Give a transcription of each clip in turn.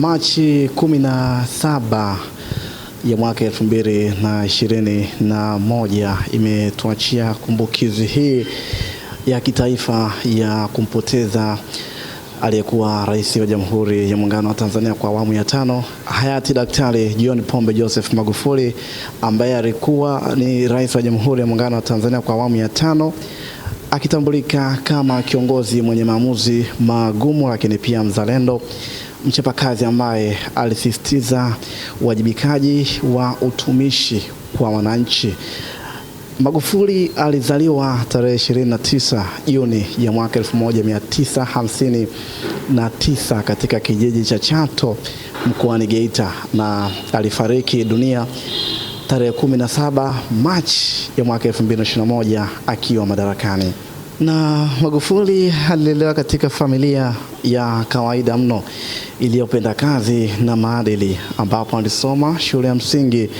Machi 17 ya mwaka 2021 imetuachia kumbukizi hii ya kitaifa ya kumpoteza aliyekuwa rais wa Jamhuri ya Muungano wa Tanzania kwa awamu ya 5, hayati Daktari John Pombe Joseph Magufuli, ambaye alikuwa ni rais wa Jamhuri ya Muungano wa Tanzania kwa awamu ya 5, akitambulika kama kiongozi mwenye maamuzi magumu, lakini pia mzalendo, mchapakazi ambaye alisisitiza uwajibikaji wa utumishi kwa wananchi. Magufuli alizaliwa tarehe 29 Juni ya mwaka 1959 katika kijiji cha Chato mkoani Geita, na alifariki dunia tarehe 17 Machi ya mwaka 2021 akiwa madarakani. Na Magufuli alilelewa katika familia ya kawaida mno iliyopenda kazi na maadili, ambapo alisoma shule ya msingi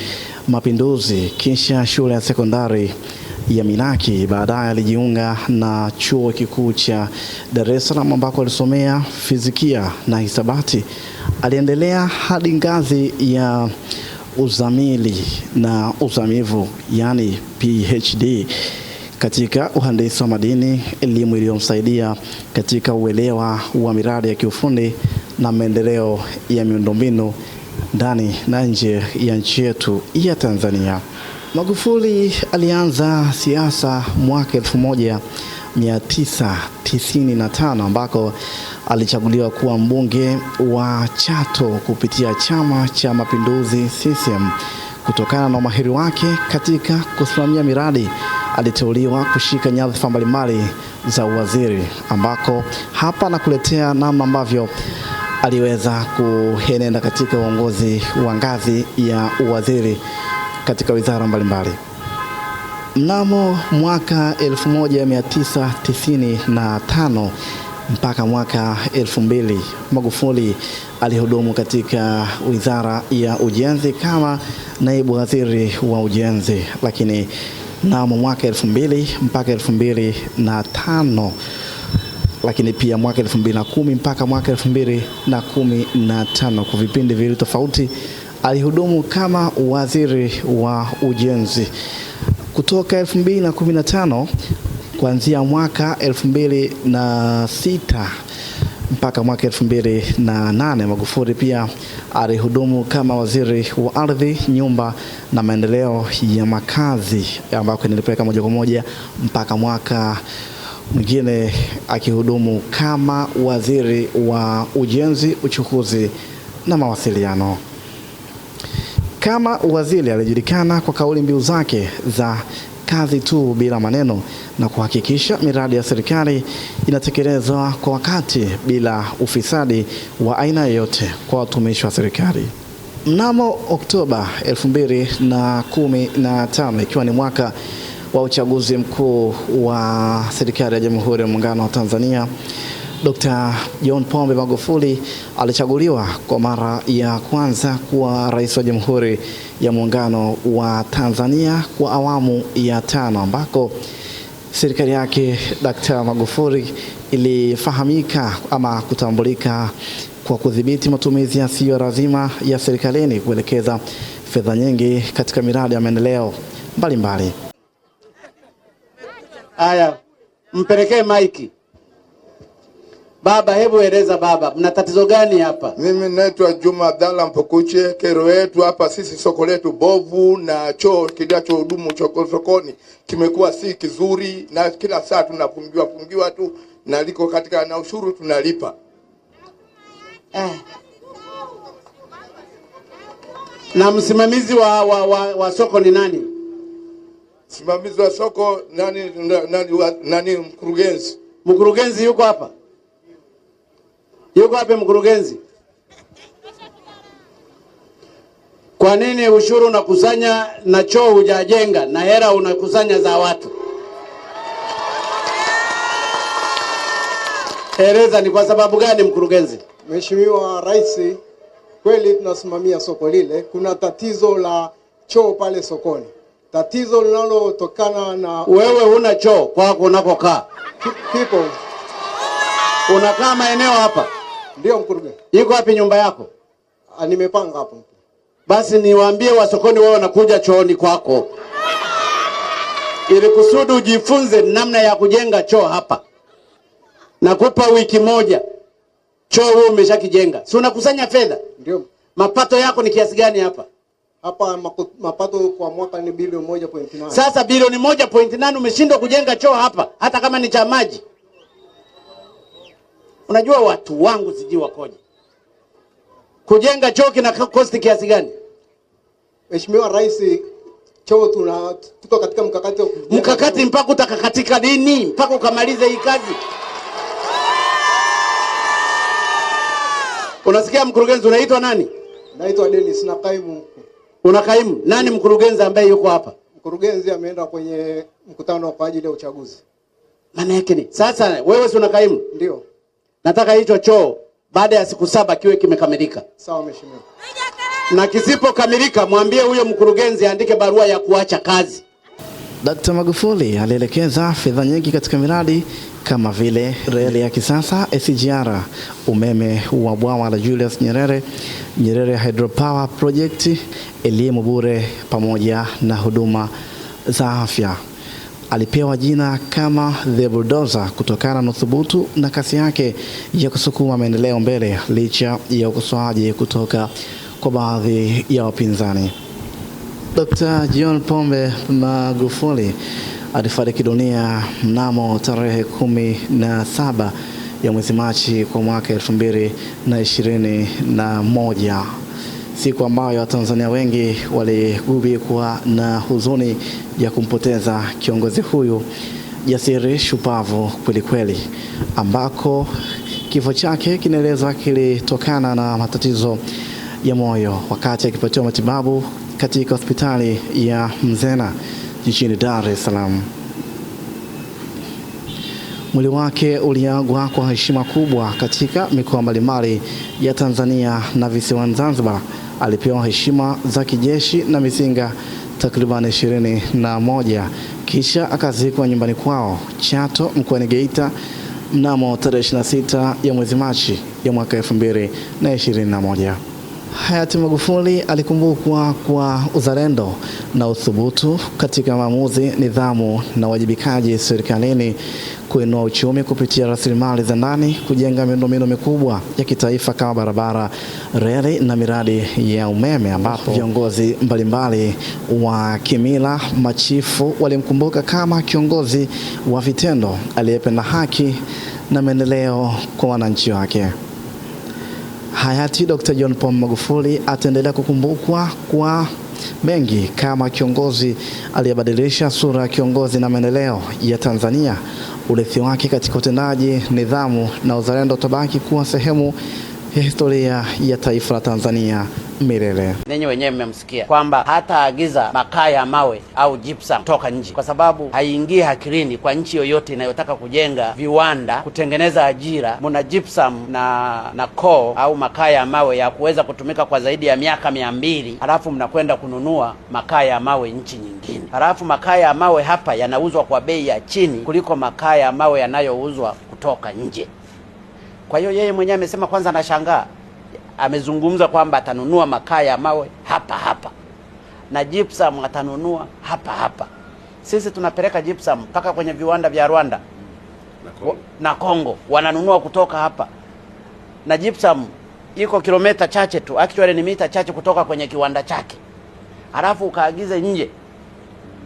Mapinduzi, kisha shule ya sekondari ya Minaki. Baadaye alijiunga na chuo kikuu cha Dar es Salaam ambako alisomea fizikia na hisabati. Aliendelea hadi ngazi ya uzamili na uzamivu, yani PhD, katika uhandisi wa madini, elimu iliyomsaidia katika uelewa wa miradi ya kiufundi na maendeleo ya miundombinu ndani na nje ya nchi yetu ya Tanzania. Magufuli alianza siasa mwaka 1995 ambako alichaguliwa kuwa mbunge wa Chato kupitia Chama cha Mapinduzi CCM. Kutokana na umahiri wake katika kusimamia miradi, aliteuliwa kushika nyadhifa mbalimbali za uwaziri, ambako hapa nakuletea namna ambavyo aliweza kuenenda katika uongozi wa ngazi ya uwaziri katika wizara mbalimbali. Mnamo mwaka 1995 mpaka mwaka 2000, Magufuli alihudumu katika wizara ya ujenzi kama naibu waziri wa ujenzi, lakini mnamo mwaka 2000 mpaka 2005, lakini pia mwaka 2010 mpaka mwaka 2015, kwa vipindi viwili tofauti alihudumu kama waziri wa ujenzi. Kutoka 2015 kuanzia mwaka 2006 mpaka mwaka 2008, Magufuli pia alihudumu kama waziri wa ardhi, nyumba na maendeleo ya makazi, ambako nilipeleka moja kwa moja mpaka mwaka mwingine akihudumu kama waziri wa ujenzi, uchukuzi na mawasiliano. Kama waziri alijulikana kwa kauli mbiu zake za kazi tu bila maneno na kuhakikisha miradi ya serikali inatekelezwa kwa wakati bila ufisadi wa aina yoyote kwa watumishi wa serikali. Mnamo Oktoba 2015, ikiwa ni mwaka wa uchaguzi mkuu wa serikali ya Jamhuri ya Muungano wa Tanzania, Dr. John Pombe Magufuli alichaguliwa kwa mara ya kwanza kuwa rais wa Jamhuri ya Muungano wa Tanzania kwa awamu ya 5, ambako serikali yake Dr. Magufuli ilifahamika ama kutambulika kwa kudhibiti matumizi yasiyo lazima ya serikalini, kuelekeza fedha nyingi katika miradi ya maendeleo mbalimbali. Aya, mpelekee maiki. Baba, hebu eleza baba, mna tatizo gani hapa? Mimi naitwa Juma Abdalla Mpokuche. Kero yetu hapa sisi, soko letu bovu na choo kinachohudumu sokoni kimekuwa si kizuri, na kila saa tunafungiwa tu, na liko katika na ushuru tunalipa. Na msimamizi wa soko ni nani? Msimamizi wa soko nani mkurugenzi. Mkurugenzi yuko hapa? Yuko hapa mkurugenzi? Kwa nini ushuru unakusanya na choo hujajenga na hela unakusanya za watu? Eleza, ni kwa sababu gani mkurugenzi? Mheshimiwa Rais, kweli tunasimamia soko lile. Kuna tatizo la choo pale sokoni. Tatizo linalotokana na... Wewe huna choo kwako unakokaa? Kipo. Unakaa maeneo hapa? Ndio mkurugenzi. Iko wapi nyumba yako? Nimepanga hapo. Basi niwaambie wa sokoni wao wanakuja chooni kwako, ili kusudi ujifunze namna ya kujenga choo hapa. Nakupa wiki moja, choo wewe umeshakijenga. Si unakusanya fedha? Ndio. Mapato yako ni kiasi gani hapa? Hapa mapato kwa mwaka ni bilioni 1.8. Sasa bilioni 1.8 umeshindwa kujenga choo hapa, hata kama ni cha maji. Unajua watu wangu sijui wakoje. Kujenga choo kina cost kiasi gani? Mheshimiwa Rais, choo tuko katika mkakati wa mkakati mpaka utakakatika lini? Mpaka ukamalize hii kazi. Unasikia mkurugenzi unaitwa nani? Naitwa Dennis na kaimu. Unakaimu? Nani mkurugenzi ambaye yuko hapa? Mkurugenzi ameenda kwenye mkutano kwa ajili ya uchaguzi. Maana yake ni sasa wewe si unakaimu? Ndio. Nataka hicho choo baada ya siku 7 kiwe kimekamilika. Sawa mheshimiwa. Na kisipokamilika mwambie huyo mkurugenzi aandike barua ya kuacha kazi. Dkt. Magufuli alielekeza fedha nyingi katika miradi kama vile reli ya kisasa SGR, umeme wa bwawa la Julius Nyerere Hydropower Project, elimu bure pamoja na huduma za afya. Alipewa jina kama The Bulldozer kutokana na uthubutu na kasi yake ya kusukuma maendeleo mbele licha ya ukosoaji kutoka kwa baadhi ya wapinzani. Dr. John Pombe Magufuli alifariki dunia mnamo tarehe 17 ya mwezi Machi kwa mwaka 2021, siku ambayo Watanzania wengi waligubikwa na huzuni ya kumpoteza kiongozi huyu jasiri, shupavu kweli kweli, ambako kifo chake kinaelezwa kilitokana na matatizo ya moyo wakati akipatiwa matibabu katika hospitali ya Mzena jijini Dar es Salaam. Mwili wake uliagwa kwa heshima kubwa katika mikoa mbalimbali ya Tanzania na visiwani Zanzibar. Alipewa heshima za kijeshi na mizinga takriban 21, kisha akazikwa nyumbani kwao Chato mkoani Geita mnamo tarehe 26 ya mwezi Machi ya mwaka 2021. Hayati Magufuli alikumbukwa kwa uzalendo na uthubutu katika maamuzi, nidhamu na wajibikaji serikalini, kuinua uchumi kupitia rasilimali za ndani, kujenga miundombinu mikubwa ya kitaifa kama barabara, reli na miradi ya umeme, ambapo viongozi mbalimbali wa kimila, machifu walimkumbuka kama kiongozi wa vitendo aliyependa haki na maendeleo kwa wananchi wake. Hayati Dr. John Pombe Magufuli ataendelea kukumbukwa kwa mengi kama kiongozi aliyebadilisha sura ya kiongozi na maendeleo ya Tanzania. Urithi wake katika utendaji, nidhamu na uzalendo utabaki kuwa sehemu ya historia ya taifa la Tanzania milele. Ninyi wenyewe mmemsikia kwamba hata agiza makaa ya mawe au gypsum toka nje, kwa sababu haiingii akilini kwa nchi yoyote inayotaka kujenga viwanda, kutengeneza ajira, muna gypsum na coal au makaa ya mawe ya kuweza kutumika kwa zaidi ya miaka 200, halafu mnakwenda kununua makaa ya mawe nchi nyingine. Halafu makaa ya mawe hapa yanauzwa kwa bei ya chini kuliko makaa ya mawe yanayouzwa kutoka nje. Kwa hiyo yeye mwenyewe amesema, kwanza anashangaa, amezungumza kwamba atanunua makaa ya mawe hapa na gypsum atanunua hapa. Sisi tunapeleka gypsum mpaka kwenye viwanda vya Rwanda na Kongo, wananunua kutoka hapa, na gypsum iko kilomita chache tu, actually ni mita chache kutoka kwenye kiwanda chake. Halafu ukaagize nje,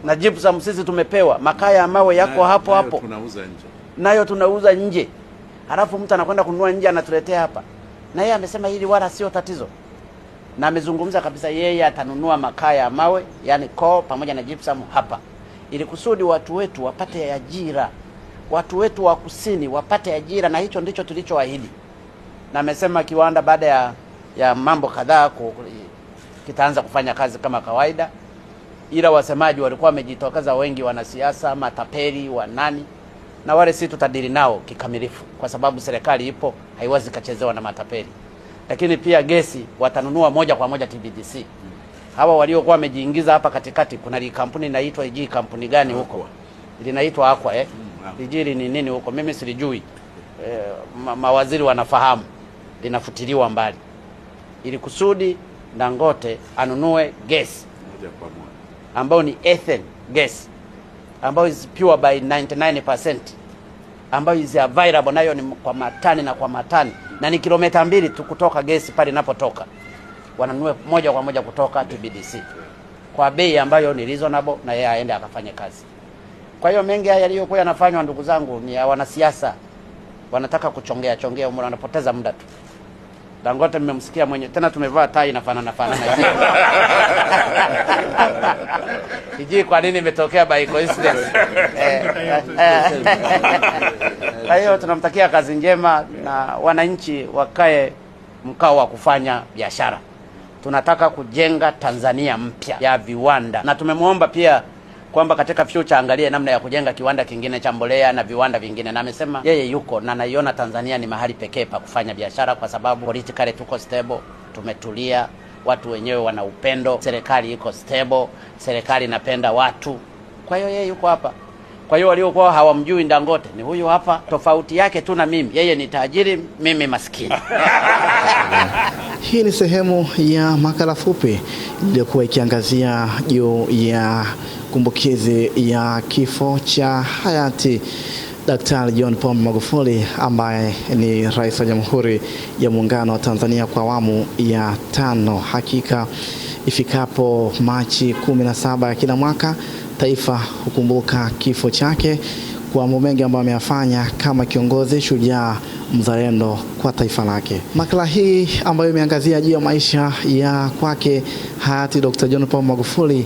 na gypsum sisi tumepewa, makaa ya mawe yako hapo nayo tunauza nje. Halafu mtu anakwenda kununua nje anatuletea hapa. Na yeye amesema hili wala sio tatizo. Na amezungumza kabisa yeye atanunua makaa ya mawe, yani coal pamoja na gypsum hapa, ili kusudi watu wetu wapate ajira. Watu wetu wa kusini wapate ajira, na hicho ndicho tulichoahidi. Na amesema kiwanda baada ya mambo kadhaa kitaanza kufanya kazi kama kawaida. Ila wasemaji walikuwa wamejitokeza wengi, wanasiasa, matapeli, wanani, na wale sisi tutadili nao kikamilifu, kwa sababu serikali ipo, haiwezi kachezewa na matapeli. Lakini pia gesi watanunua moja kwa moja TBDC. Hawa waliokuwa wamejiingiza hapa katikati, kuna kampuni inaitwa kampuni gani huko? Linaitwa Aqua Lijiri ni nini huko? Mimi silijui. Mawaziri wanafahamu. Linafutiliwa mbali. ili kusudi Dangote anunue gesi ambayo ni ethane gas, ambayo is pure by 99%, ambayo is available, nayo ni kwa matani na kwa matani, na ni kilomita 2 tu kutoka gesi pale inapotoka. Wananunue moja kwa moja kutoka TBDC kwa bei ambayo ni reasonable, na yeye aende akafanye kazi. Kwa hiyo mengi haya yaliyokuwa yanafanywa, ndugu zangu, ni ya wanasiasa, wanataka kuchongea umri, wanapoteza muda tu. Dangote mmemsikia mwenye, tena tumevaa tai inafanana. Sijui kwa nini imetokea by coincidence. Kwa hiyo tunamtakia kazi njema, na wananchi wakae mkao wa kufanya biashara. Tunataka kujenga Tanzania mpya ya viwanda, na tumemwomba pia kwamba katika future angalie namna ya kujenga kiwanda kingine cha mbolea na viwanda vingine, na amesema yeye yuko na naiona Tanzania ni mahali pekee pa kufanya biashara, kwa sababu politically tuko stable, tumetulia, watu wenyewe wana upendo, serikali iko stable, serikali inapenda watu. Kwa hiyo yeye yuko hapa. Kwa hiyo waliokuwa hawamjui Dangote ni huyu hapa, tofauti yake tu na mimi, yeye ni tajiri, mimi maskini. Hii ni sehemu ya makala fupi iliyokuwa ikiangazia juu ya kumbukizi ya kifo cha hayati Daktari John Pombe Magufuli, ambaye ni Rais wa Jamhuri ya Muungano wa Tanzania kwa awamu ya 5. Hakika ifikapo Machi 17 ya kila mwaka, taifa hukumbuka kifo chake kwa mambo mengi ambayo ameyafanya kama kiongozi shujaa mzalendo kwa taifa lake. Makala hii ambayo imeangazia juu ya maisha ya kwake hayati Dr. John Pombe Magufuli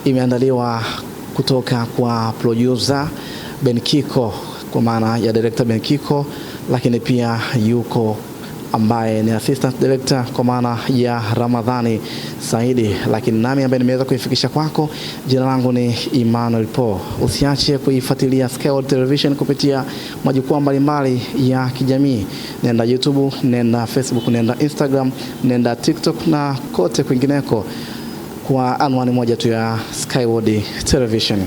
imeandaliwa kutoka kwa producer Ben Kiko, kwa maana ya director Ben Kiko, lakini pia yuko ambaye ni assistant director kwa maana ya Ramadhani Saidi, lakini nami ambaye nimeweza kuifikisha kwako, jina langu ni Emmanuel Paul. Usiache kuifuatilia Skyward Television kupitia majukwaa mbalimbali ya kijamii. Nenda YouTube, nenda Facebook, nenda Instagram, nenda TikTok na kote kwingineko kwa anwani moja tu ya Skyward Television.